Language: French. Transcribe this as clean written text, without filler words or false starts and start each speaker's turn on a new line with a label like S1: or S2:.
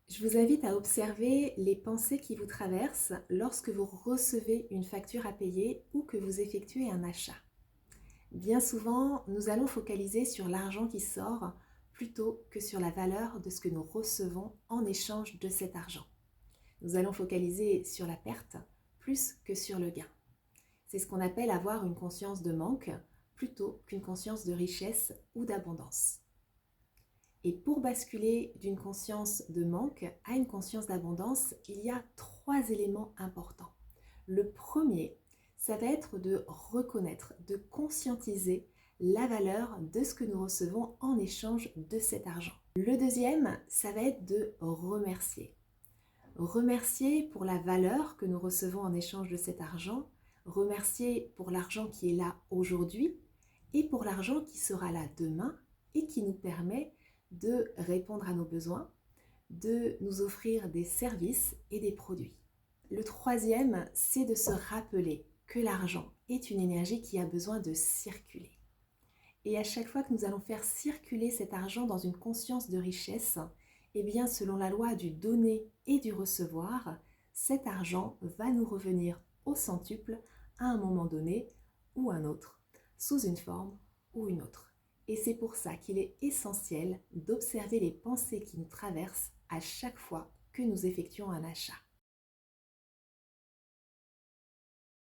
S1: Je vous invite à observer les pensées qui vous traversent lorsque vous recevez une facture à payer ou que vous effectuez un achat. Bien souvent, nous allons focaliser sur l'argent qui sort plutôt que sur la valeur de ce que nous recevons en échange de cet argent. Nous allons focaliser sur la perte plus que sur le gain. C'est ce qu'on appelle avoir une conscience de manque plutôt qu'une conscience de richesse ou d'abondance. Et pour basculer d'une conscience de manque à une conscience d'abondance, il y a 3 éléments importants. Le premier, ça va être de reconnaître, de conscientiser la valeur de ce que nous recevons en échange de cet argent. Le deuxième, ça va être de remercier. Remercier pour la valeur que nous recevons en échange de cet argent, remercier pour l'argent qui est là aujourd'hui et pour l'argent qui sera là demain et qui nous permet de répondre à nos besoins, de nous offrir des services et des produits. Le troisième, c'est de se rappeler que l'argent est une énergie qui a besoin de circuler. Et à chaque fois que nous allons faire circuler cet argent dans une conscience de richesse, eh bien selon la loi du donner et du recevoir, cet argent va nous revenir au centuple à un moment donné ou un autre, sous une forme ou une autre. Et c'est pour ça qu'il est essentiel d'observer les pensées qui nous traversent à chaque fois que nous effectuons un achat.